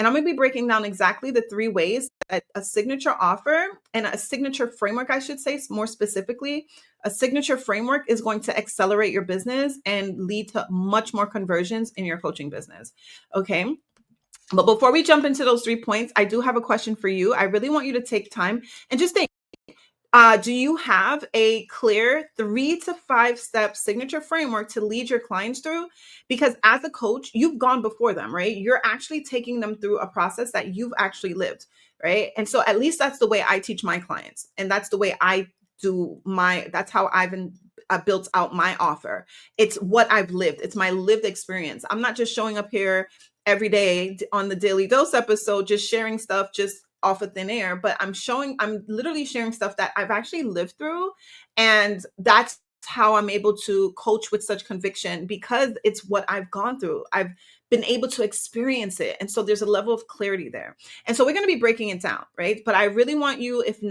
And I'm going to be breaking down exactly the 3 ways that a signature offer and a signature framework, I should say more specifically, a signature framework is going to accelerate your business and lead to much more conversions in your coaching business. Okay. But before we jump into those 3 points, I do have a question for you. I really want you to take time and just think, do you have a clear 3 to 5 step signature framework to lead your clients through? Because as a coach, you've gone before them, right? You're actually taking them through a process that you've actually lived, right? And so at least that's the way I teach my clients. And that's the way I that's how I've built out my offer. It's what I've lived. It's my lived experience. I'm not just showing up here every day on the Daily Dose episode, just sharing stuff just off of thin air, but I'm literally sharing stuff that I've actually lived through. And that's how I'm able to coach with such conviction, because it's what I've gone through. I've been able to experience it. And so there's a level of clarity there. And so we're going to be breaking it down, right? But I really want you, if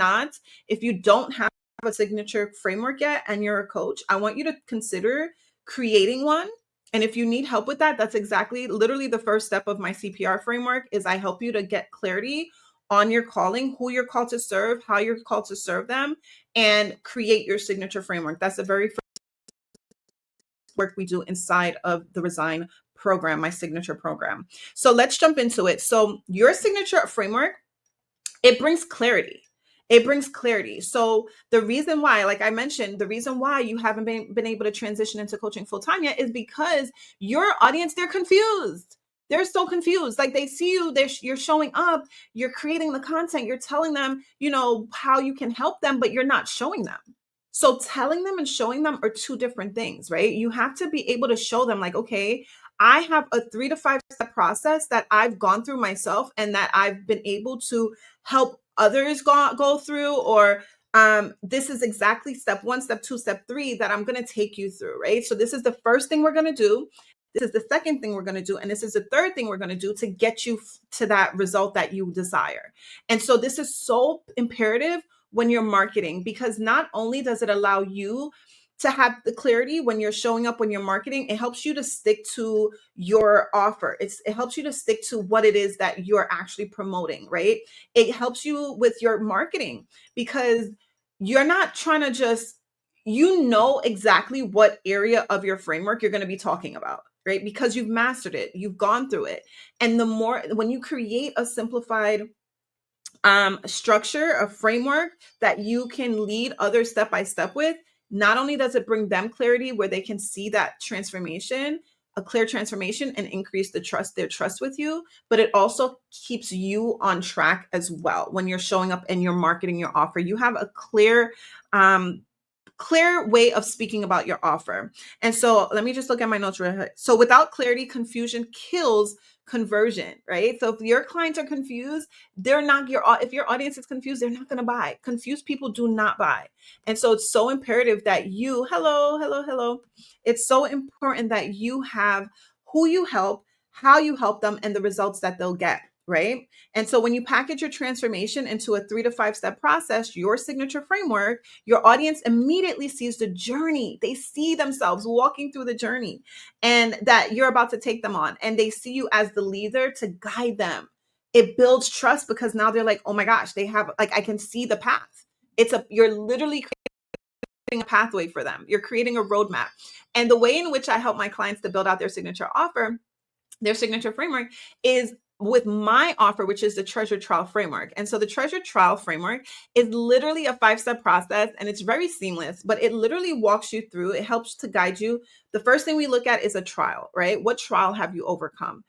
you don't have a signature framework yet and you're a coach, I want you to consider creating one. And if you need help with that, that's exactly literally the first step of my CPR framework is I help you to get clarity on your calling, who you're called to serve, how you're called to serve them, and create your signature framework. That's the very first work we do inside of the Resign program, my signature program. So let's jump into it. So your signature framework, it brings clarity. It brings clarity. So the reason why, like I mentioned, the reason why you haven't been able to transition into coaching full time yet is because your audience, they're confused. They're so confused. Like they see you, you're showing up, you're creating the content, you're telling them, how you can help them, but you're not showing them. So telling them and showing them are 2 different things, right? You have to be able to show them like, okay, I have a 3 to 5 step process that I've gone through myself and that I've been able to help others go through, or this is exactly step 1, step 2, step 3 that I'm going to take you through, right? So this is the first thing we're going to do. This is the second thing we're going to do. And this is the third thing we're going to do to get you to that result that you desire. And so this is so imperative when you're marketing, because not only does it allow you to have the clarity when you're showing up, when you're marketing, it helps you to stick to your offer. It helps you to stick to what it is that you're actually promoting, right? It helps you with your marketing because you're not trying to just, exactly what area of your framework you're going to be talking about, right? Because you've mastered it, you've gone through it. And when you create a simplified structure, a framework that you can lead others step by step with, not only does it bring them clarity where they can see that transformation, a clear transformation, and increase their trust with you, but it also keeps you on track as well. When you're showing up and you're marketing your offer, you have a clear way of speaking about your offer. And so let me just look at my notes real quick. So without clarity, confusion kills conversion, right? So if your clients are confused, if your audience is confused, they're not going to buy. Confused people do not buy. And so it's so imperative that hello. It's so important that you have who you help, how you help them, and the results that they'll get. Right. And so when you package your transformation into a 3 to 5 step process, your signature framework, your audience immediately sees the journey. They see themselves walking through the journey and that you're about to take them on, and they see you as the leader to guide them. It builds trust because now they're like, oh my gosh, I can see the path. You're literally creating a pathway for them. You're creating a roadmap. And the way in which I help my clients to build out their signature offer, their signature framework, is with my offer, which is the treasure trial framework. And so the treasure trial framework is literally a 5-step process, and it's very seamless, but it literally walks you through. It helps to guide you. The first thing we look at is a trial, right? What trial have you overcome?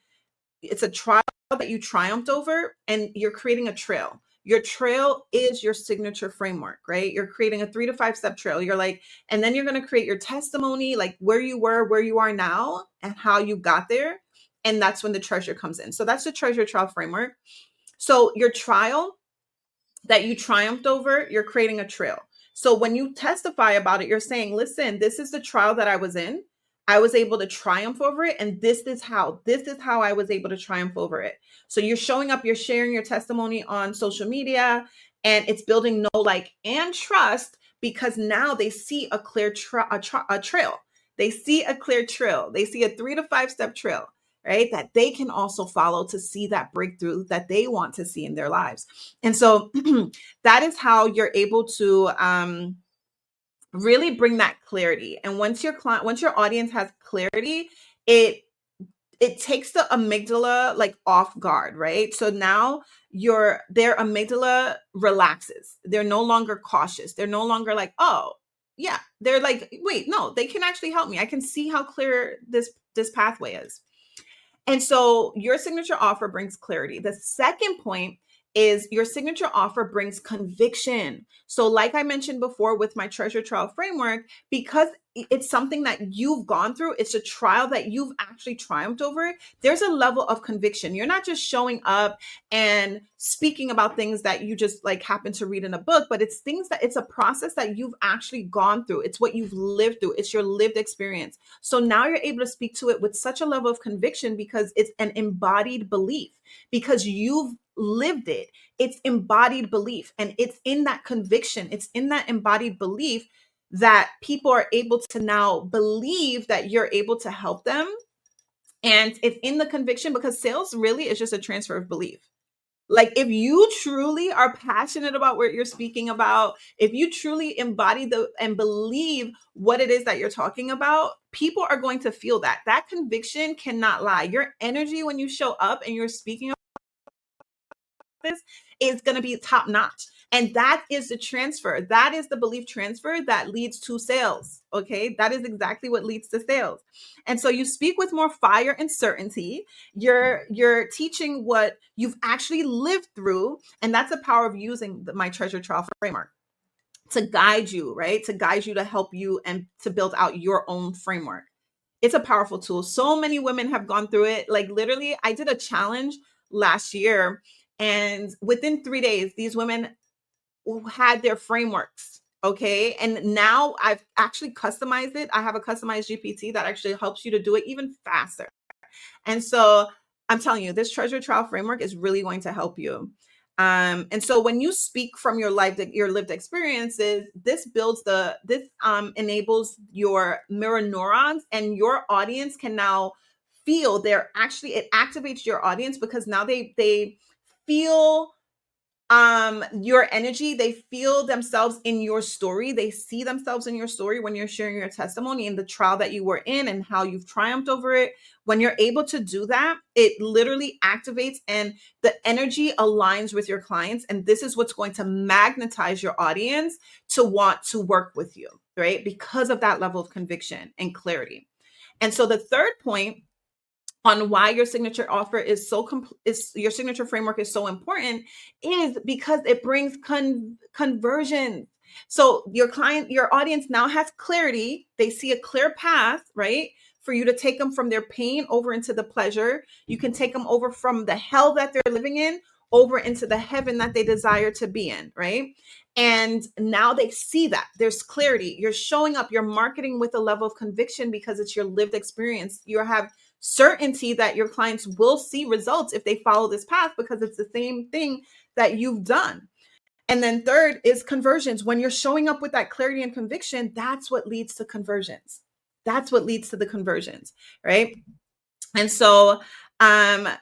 It's a trial that you triumphed over, and you're creating a trail. Your trail is your signature framework, right? You're creating a 3 to 5 step trail. And then you're going to create your testimony, like where you were, where you are now, and how you got there. And that's when the treasure comes in. So that's the treasure trial framework. So your trial that you triumphed over, you're creating a trail. So when you testify about it, you're saying, listen, this is the trial that I was in. I was able to triumph over it. And this is how I was able to triumph over it. So you're showing up, you're sharing your testimony on social media, and it's building know, like, and trust, because now they see a clear trail. They see a clear trail. They see a 3 to 5 step trail. right? That they can also follow to see that breakthrough that they want to see in their lives. And so that is how you're able to really bring that clarity. And once your audience has clarity, it takes the amygdala like off guard, right? So now their amygdala relaxes. They're no longer cautious. They're no longer like, oh, yeah. They're like, wait, no, they can actually help me. I can see how clear this pathway is. And so your signature offer brings clarity. The second point is your signature offer brings conviction. So like I mentioned before with my treasure trial framework, because it's something that you've gone through, it's a trial that you've actually triumphed over, there's a level of conviction. You're not just showing up and speaking about things that you just like happen to read in a book, but it's a process that you've actually gone through. It's what you've lived through. It's your lived experience. So now you're able to speak to it with such a level of conviction because it's an embodied belief, because you've lived it. It's embodied belief. And it's in that conviction, it's in that embodied belief that people are able to now believe that you're able to help them. And it's in the conviction because sales really is just a transfer of belief. Like if you truly are passionate about what you're speaking about, if you truly embody and believe what it is that you're talking about, people are going to feel that. That conviction cannot lie. Your energy when you show up and you're speaking this is going to be top notch. And that is the transfer. That is the belief transfer that leads to sales. Okay. That is exactly what leads to sales. And so you speak with more fire and certainty. You're teaching what you've actually lived through. And that's the power of using my treasure trial framework to guide you, right? To guide you, to help you, and to build out your own framework. It's a powerful tool. So many women have gone through it. Like literally, I did a challenge last year, and within 3 days, these women had their frameworks. Okay. And now I've actually customized it. I have a customized GPT that actually helps you to do it even faster. And so I'm telling you, this treasure trial framework is really going to help you. And so when you speak from your lived experiences, this enables your mirror neurons, and your audience can now feel it activates your audience because now they feel your energy. They feel themselves in your story. They see themselves in your story when you're sharing your testimony and the trial that you were in and how you've triumphed over it. When you're able to do that, it literally activates and the energy aligns with your clients. And this is what's going to magnetize your audience to want to work with you, right? Because of that level of conviction and clarity. And so the third point on why your signature offer is your signature framework is so important is because it brings conversion. So your audience now has clarity. They see a clear path, right? For you to take them from their pain over into the pleasure. You can take them over from the hell that they're living in over into the heaven that they desire to be in, right? And now they see that there's clarity. You're showing up, you're marketing with a level of conviction because it's your lived experience. You have certainty that your clients will see results if they follow this path because it's the same thing that you've done. And then third is conversions. When you're showing up with that clarity and conviction, that's what leads to conversions. That's what leads to the conversions, right? And so, thank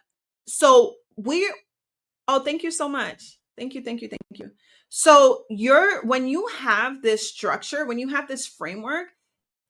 you so much. Thank you. So when you have this structure, when you have this framework,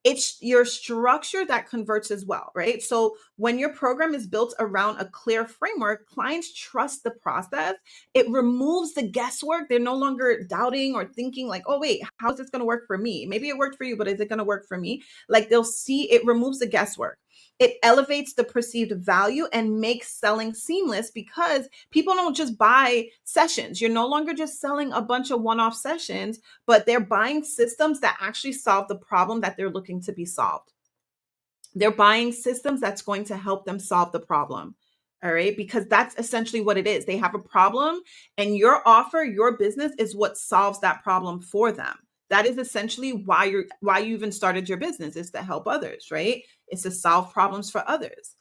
it's your structure that converts as well, right? So when your program is built around a clear framework, clients trust the process. It removes the guesswork. They're no longer doubting or thinking like, oh, wait, how is this going to work for me? Maybe it worked for you, but is it going to work for me? Like they'll see it removes the guesswork. It elevates the perceived value and makes selling seamless because people don't just buy sessions. You're no longer just selling a bunch of one-off sessions, but they're buying systems that actually solve the problem that they're looking to be solved. They're buying systems that's going to help them solve the problem. All right. Because that's essentially what it is. They have a problem and your offer, your business is what solves that problem for them. That is essentially why you even started your business, is to help others, right? It's to solve problems for others.